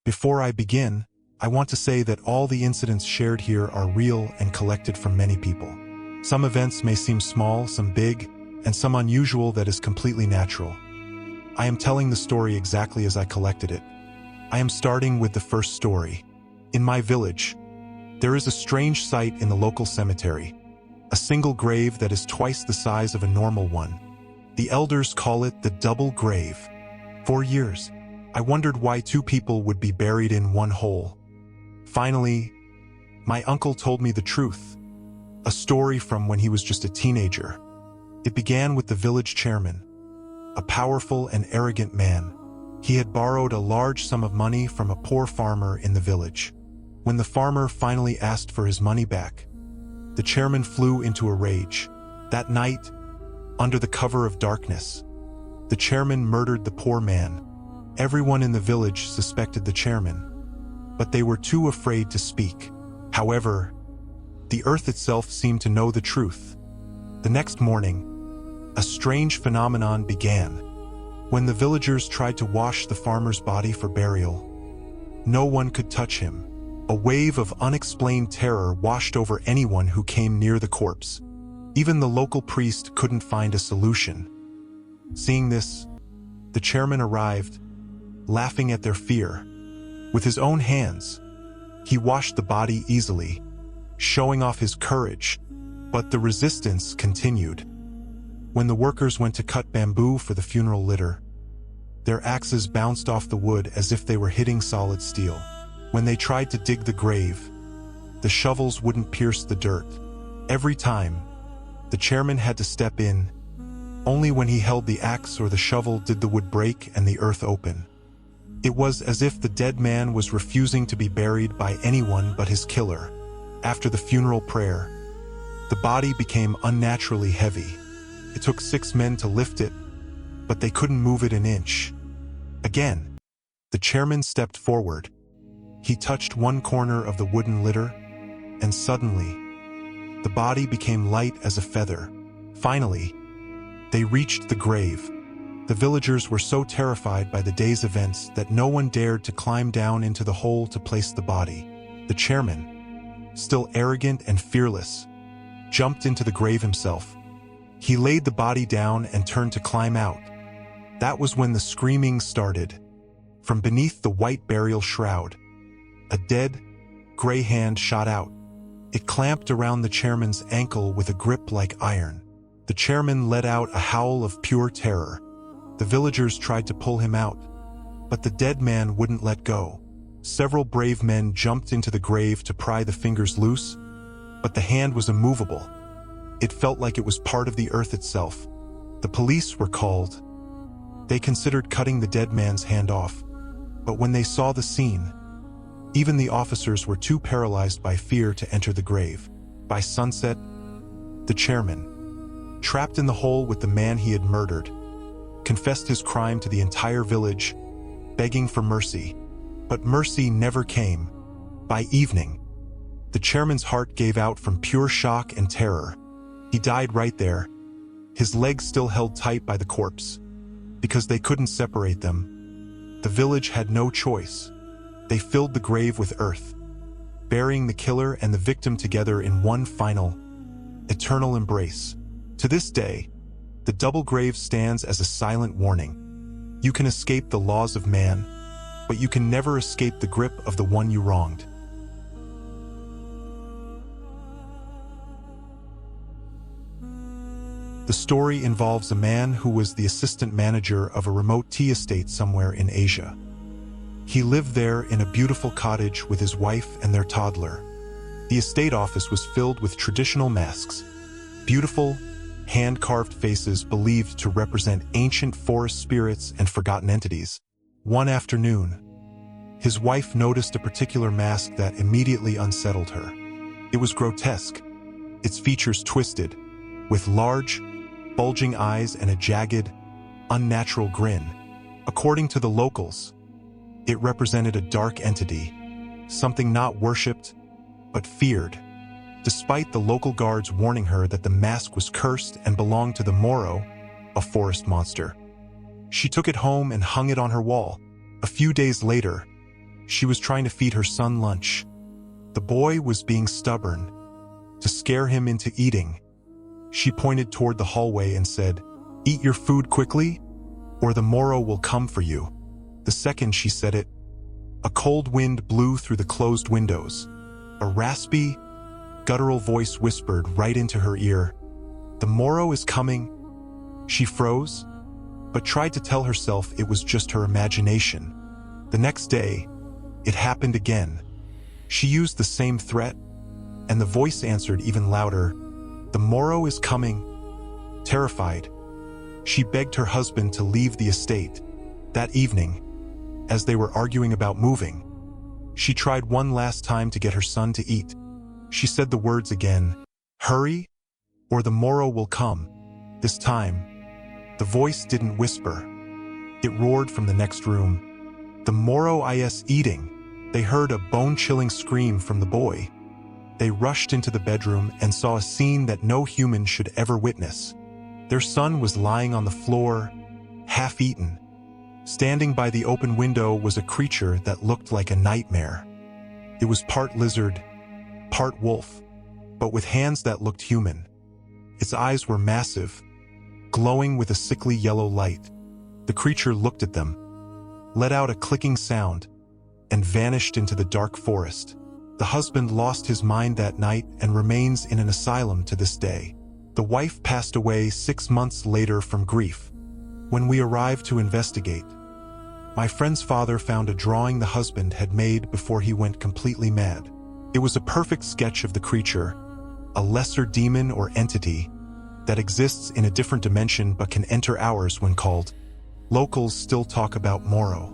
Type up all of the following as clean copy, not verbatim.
Before I begin, I want to say that all the incidents shared here are real and collected from many people. Some events may seem small, some big, and some unusual that is completely natural. I am telling the story exactly as I collected it. I am starting with the first story. In my village, there is a strange sight in the local cemetery, a single grave that is twice the size of a normal one. The elders call it the double grave. For years, I wondered why two people would be buried in one hole. Finally, my uncle told me the truth, a story from when he was just a teenager. It began with the village chairman, a powerful and arrogant man. He had borrowed a large sum of money from a poor farmer in the village. When the farmer finally asked for his money back, the chairman flew into a rage. That night, under the cover of darkness, the chairman murdered the poor man. Everyone in the village suspected the chairman, but they were too afraid to speak. However, the earth itself seemed to know the truth. The next morning, a strange phenomenon began. When the villagers tried to wash the farmer's body for burial, no one could touch him. A wave of unexplained terror washed over anyone who came near the corpse. Even the local priest couldn't find a solution. Seeing this, the chairman arrived, laughing at their fear. With his own hands, he washed the body easily, showing off his courage, but the resistance continued. When the workers went to cut bamboo for the funeral litter, their axes bounced off the wood as if they were hitting solid steel. When they tried to dig the grave, the shovels wouldn't pierce the dirt. Every time, the chairman had to step in. Only when he held the axe or the shovel did the wood break and the earth open. It was as if the dead man was refusing to be buried by anyone but his killer. After the funeral prayer, the body became unnaturally heavy. It took 6 men to lift it, but they couldn't move it an inch. Again, the chairman stepped forward. He touched one corner of the wooden litter, and suddenly, the body became light as a feather. Finally, they reached the grave. The villagers were so terrified by the day's events that no one dared to climb down into the hole to place the body. The chairman, still arrogant and fearless, jumped into the grave himself. He laid the body down and turned to climb out. That was when the screaming started. From beneath the white burial shroud, a dead, gray hand shot out. It clamped around the chairman's ankle with a grip like iron. The chairman let out a howl of pure terror. The villagers tried to pull him out, but the dead man wouldn't let go. Several brave men jumped into the grave to pry the fingers loose, but the hand was immovable. It felt like it was part of the earth itself. The police were called. They considered cutting the dead man's hand off, but when they saw the scene, even the officers were too paralyzed by fear to enter the grave. By sunset, the chairman, trapped in the hole with the man he had murdered, confessed his crime to the entire village, begging for mercy. But mercy never came. By evening, the chairman's heart gave out from pure shock and terror. He died right there, his legs still held tight by the corpse. Because they couldn't separate them, the village had no choice. They filled the grave with earth, burying the killer and the victim together in one final, eternal embrace. To this day, the double grave stands as a silent warning. You can escape the laws of man, but you can never escape the grip of the one you wronged. The story involves a man who was the assistant manager of a remote tea estate somewhere in Asia. He lived there in a beautiful cottage with his wife and their toddler. The estate office was filled with traditional masks, beautiful, hand-carved faces believed to represent ancient forest spirits and forgotten entities. One afternoon, his wife noticed a particular mask that immediately unsettled her. It was grotesque, its features twisted, with large, bulging eyes and a jagged, unnatural grin. According to the locals, it represented a dark entity, something not worshipped, but feared. Despite the local guards warning her that the mask was cursed and belonged to the Morrow, a forest monster, she took it home and hung it on her wall. A few days later, She was trying to feed her son lunch. The boy was being stubborn. To scare him into eating, she pointed toward the hallway and said, "Eat your food quickly, or the Morrow will come for you." The second she said it, a cold wind blew through the closed windows. A raspy, guttural voice whispered right into her ear, "The Morrow is coming." She froze, but tried to tell herself it was just her imagination. The next day, it happened again. She used the same threat, and the voice answered even louder, "The Morrow is coming." Terrified, she begged her husband to leave the estate. That evening, as they were arguing about moving, she tried one last time to get her son to eat. She said the words again, "Hurry, or the Morrow will come." This time, the voice didn't whisper. It roared from the next room. "The Morrow is eating." They heard a bone-chilling scream from the boy. They rushed into the bedroom and saw a scene that no human should ever witness. Their son was lying on the floor, half-eaten. Standing by the open window was a creature that looked like a nightmare. It was part lizard, part wolf, but with hands that looked human. Its eyes were massive, glowing with a sickly yellow light. The creature looked at them, let out a clicking sound, and vanished into the dark forest. The husband lost his mind that night and remains in an asylum to this day. The wife passed away 6 months later from grief. When we arrived to investigate, my friend's father found a drawing the husband had made before he went completely mad. It was a perfect sketch of the creature, a lesser demon or entity that exists in a different dimension but can enter ours when called. Locals still talk about Morrow.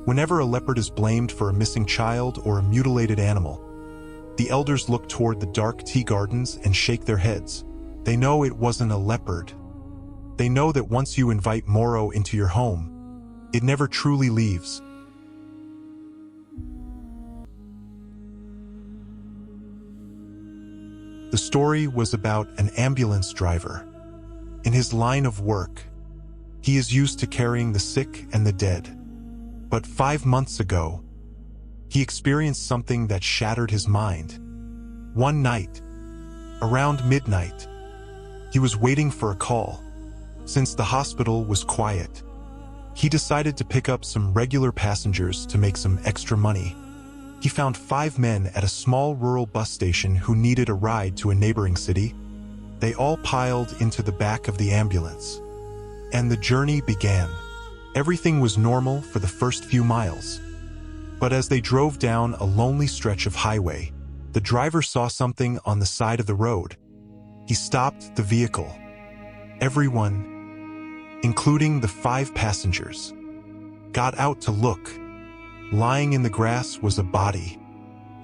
Whenever a leopard is blamed for a missing child or a mutilated animal, the elders look toward the dark tea gardens and shake their heads. They know it wasn't a leopard. They know that once you invite Morrow into your home, it never truly leaves. The story was about an ambulance driver. In his line of work, he is used to carrying the sick and the dead. But 5 months ago, he experienced something that shattered his mind. One night, around midnight, he was waiting for a call. Since the hospital was quiet, he decided to pick up some regular passengers to make some extra money. He found 5 men at a small rural bus station who needed a ride to a neighboring city. They all piled into the back of the ambulance, and the journey began. Everything was normal for the first few miles. But as they drove down a lonely stretch of highway, the driver saw something on the side of the road. He stopped the vehicle. Everyone, including the 5 passengers, got out to look. Lying in the grass was a body.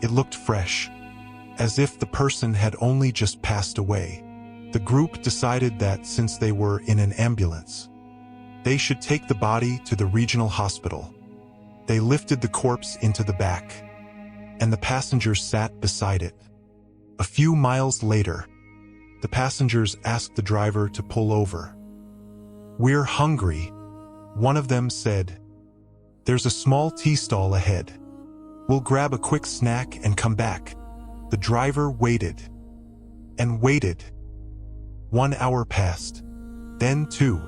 It looked fresh, as if the person had only just passed away. The group decided that since they were in an ambulance, they should take the body to the regional hospital. They lifted the corpse into the back, and the passengers sat beside it. A few miles later, the passengers asked the driver to pull over. "We're hungry," one of them said. "There's a small tea stall ahead. We'll grab a quick snack and come back." The driver waited and waited. 1 hour passed, then 2.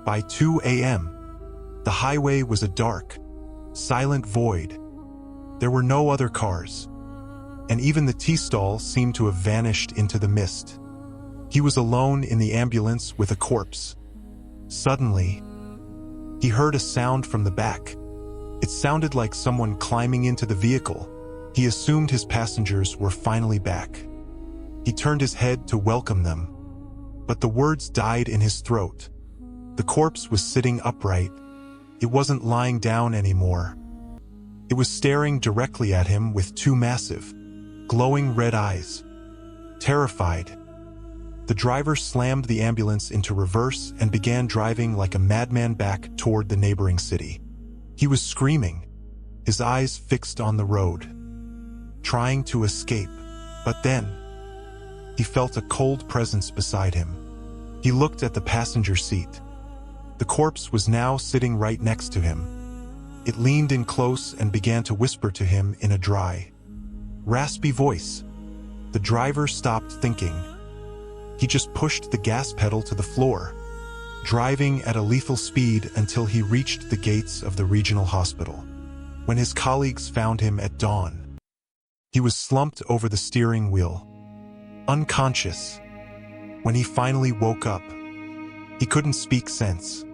By 2 a.m., the highway was a dark, silent void. There were no other cars, and even the tea stall seemed to have vanished into the mist. He was alone in the ambulance with a corpse. Suddenly, he heard a sound from the back. It sounded like someone climbing into the vehicle. He assumed his passengers were finally back. He turned his head to welcome them, but the words died in his throat. The corpse was sitting upright. It wasn't lying down anymore. It was staring directly at him with 2 massive, glowing red eyes. Terrified, the driver slammed the ambulance into reverse and began driving like a madman back toward the neighboring city. He was screaming, his eyes fixed on the road, trying to escape. But then, he felt a cold presence beside him. He looked at the passenger seat. The corpse was now sitting right next to him. It leaned in close and began to whisper to him in a dry, raspy voice. The driver stopped thinking. He just pushed the gas pedal to the floor, driving at a lethal speed until he reached the gates of the regional hospital. When his colleagues found him at dawn, he was slumped over the steering wheel, unconscious. When he finally woke up, he couldn't speak sense.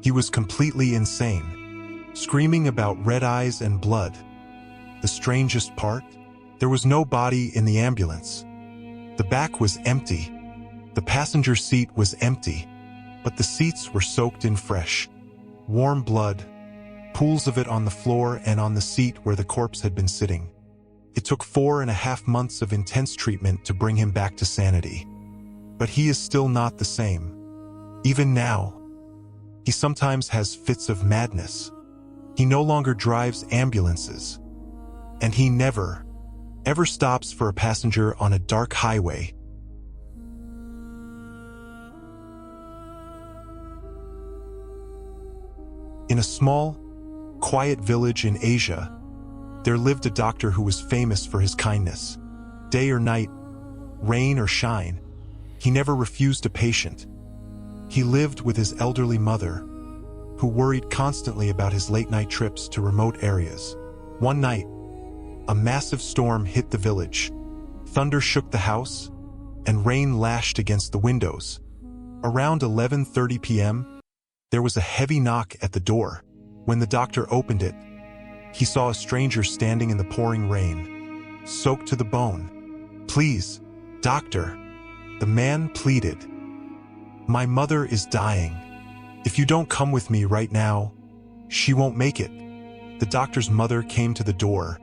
He was completely insane, screaming about red eyes and blood. The strangest part? There was no body in the ambulance. The back was empty. The passenger seat was empty, but the seats were soaked in fresh, warm blood, pools of it on the floor and on the seat where the corpse had been sitting. It took 4.5 months of intense treatment to bring him back to sanity. But he is still not the same. Even now, he sometimes has fits of madness. He no longer drives ambulances. And he never, ever stops for a passenger on a dark highway. In a small, quiet village in Asia, there lived a doctor who was famous for his kindness. Day or night, rain or shine, he never refused a patient. He lived with his elderly mother, who worried constantly about his late-night trips to remote areas. One night, a massive storm hit the village. Thunder shook the house, and rain lashed against the windows. Around 11:30 p.m., there was a heavy knock at the door. When the doctor opened it, he saw a stranger standing in the pouring rain, soaked to the bone. "Please, doctor," the man pleaded. "My mother is dying. If you don't come with me right now, she won't make it." The doctor's mother came to the door,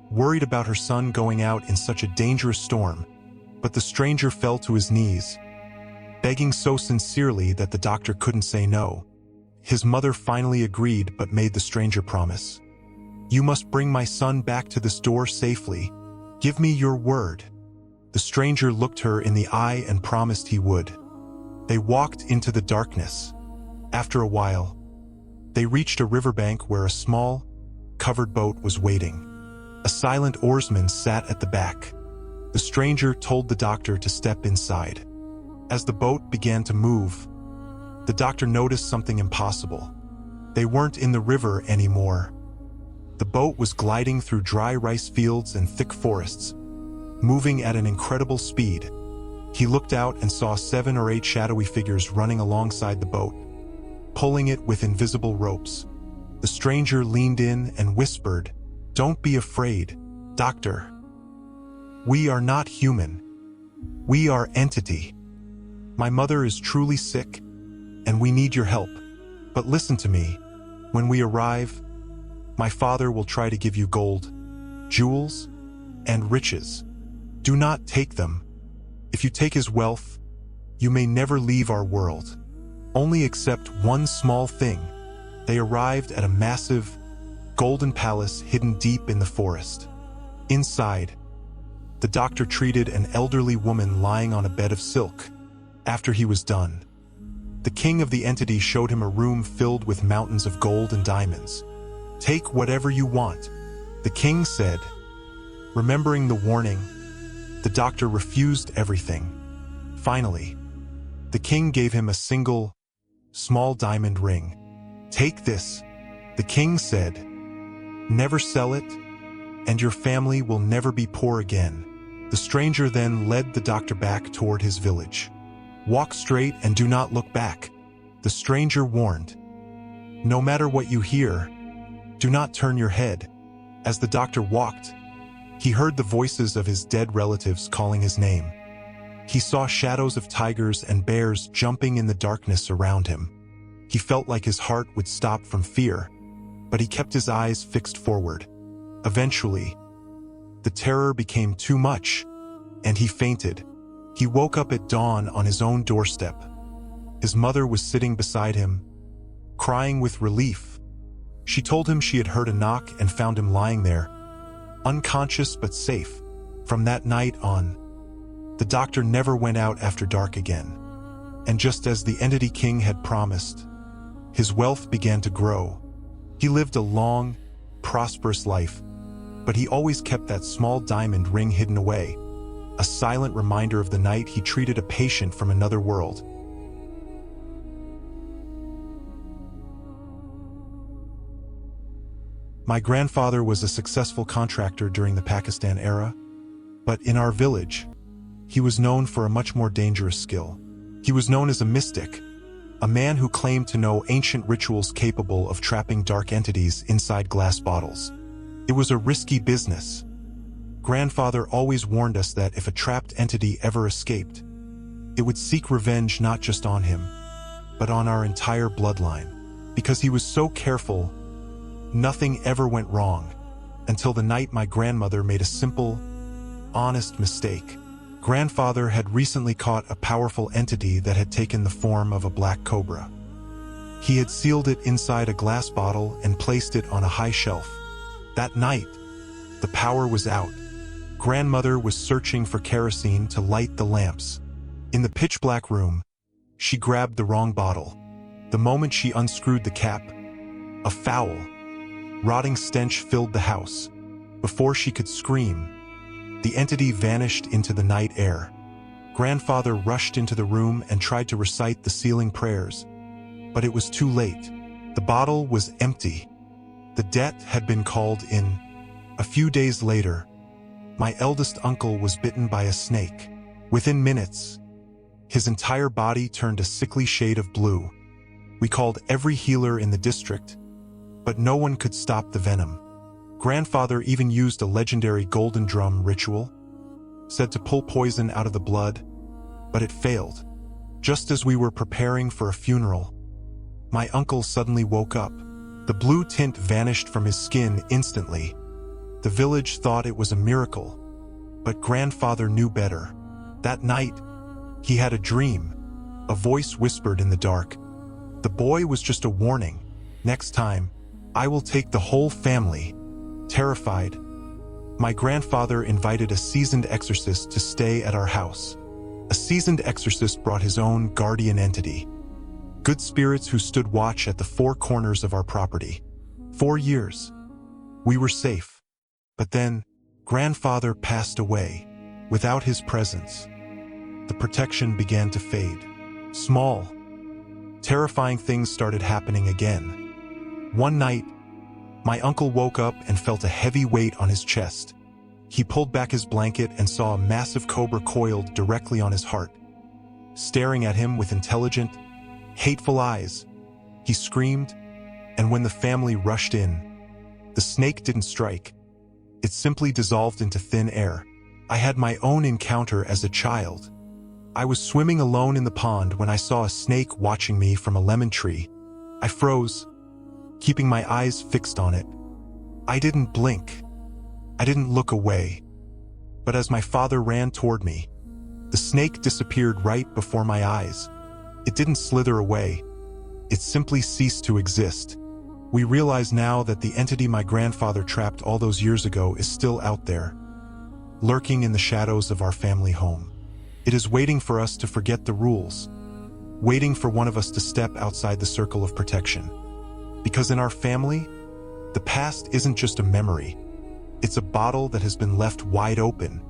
worried about her son going out in such a dangerous storm, but the stranger fell to his knees, begging so sincerely that the doctor couldn't say no. His mother finally agreed but made the stranger promise. "You must bring my son back to this door safely. Give me your word." The stranger looked her in the eye and promised he would. They walked into the darkness. After a while, they reached a riverbank where a small, covered boat was waiting. A silent oarsman sat at the back. The stranger told the doctor to step inside. As the boat began to move, the doctor noticed something impossible. They weren't in the river anymore. The boat was gliding through dry rice fields and thick forests, moving at an incredible speed. He looked out and saw 7 or 8 shadowy figures running alongside the boat, pulling it with invisible ropes. The stranger leaned in and whispered, "Don't be afraid, doctor. We are not human. We are entity. My mother is truly sick, and we need your help. But listen to me. When we arrive, my father will try to give you gold, jewels, and riches. Do not take them. If you take his wealth, you may never leave our world. Only accept one small thing." They arrived at a massive, golden palace hidden deep in the forest. Inside, the doctor treated an elderly woman lying on a bed of silk. After he was done, the king of the entity showed him a room filled with mountains of gold and diamonds. "Take whatever you want," the king said. Remembering the warning, the doctor refused everything. Finally, the king gave him a single, small diamond ring. "Take this," the king said. "Never sell it, and your family will never be poor again." The stranger then led the doctor back toward his village. "Walk straight and do not look back," the stranger warned. "No matter what you hear, do not turn your head." As the doctor walked, he heard the voices of his dead relatives calling his name. He saw shadows of tigers and bears jumping in the darkness around him. He felt like his heart would stop from fear, but he kept his eyes fixed forward. Eventually, the terror became too much, and he fainted. He woke up at dawn on his own doorstep. His mother was sitting beside him, crying with relief. She told him she had heard a knock and found him lying there, unconscious but safe. From that night on, the doctor never went out after dark again. And just as the entity king had promised, his wealth began to grow. He lived a long, prosperous life, but he always kept that small diamond ring hidden away, a silent reminder of the night he treated a patient from another world. My grandfather was a successful contractor during the Pakistan era, but in our village, he was known for a much more dangerous skill. He was known as a mystic, a man who claimed to know ancient rituals capable of trapping dark entities inside glass bottles. It was a risky business. Grandfather always warned us that if a trapped entity ever escaped, it would seek revenge not just on him, but on our entire bloodline. Because he was so careful, nothing ever went wrong, until the night my grandmother made a simple, honest mistake. Grandfather had recently caught a powerful entity that had taken the form of a black cobra. He had sealed it inside a glass bottle and placed it on a high shelf. That night, the power was out. Grandmother was searching for kerosene to light the lamps. In the pitch-black room, she grabbed the wrong bottle. The moment she unscrewed the cap, a foul, rotting stench filled the house. Before she could scream, the entity vanished into the night air. Grandfather rushed into the room and tried to recite the sealing prayers, but it was too late. The bottle was empty. The debt had been called in. A few days later, my eldest uncle was bitten by a snake. Within minutes, his entire body turned a sickly shade of blue. We called every healer in the district, but no one could stop the venom. Grandfather even used a legendary golden drum ritual, said to pull poison out of the blood, but it failed. Just as we were preparing for a funeral, my uncle suddenly woke up. The blue tint vanished from his skin instantly. The village thought it was a miracle, but grandfather knew better. That night, he had a dream. A voice whispered in the dark, "The boy was just a warning. Next time, I will take the whole family." Terrified, my grandfather invited a seasoned exorcist to stay at our house. A seasoned exorcist brought his own guardian entity, good spirits who stood watch at the four corners of our property. 4 years. We were safe. But then, grandfather passed away. Without his presence, the protection began to fade. Small, terrifying things started happening again. One night, my uncle woke up and felt a heavy weight on his chest. He pulled back his blanket and saw a massive cobra coiled directly on his heart, staring at him with intelligent, hateful eyes. He screamed, and when the family rushed in, the snake didn't strike. It simply dissolved into thin air. I had my own encounter as a child. I was swimming alone in the pond when I saw a snake watching me from a lemon tree. I froze, keeping my eyes fixed on it. I didn't blink. I didn't look away. But as my father ran toward me, the snake disappeared right before my eyes. It didn't slither away. It simply ceased to exist. We realize now that the entity my grandfather trapped all those years ago is still out there, lurking in the shadows of our family home. It is waiting for us to forget the rules, waiting for one of us to step outside the circle of protection. Because in our family, the past isn't just a memory. It's a bottle that has been left wide open,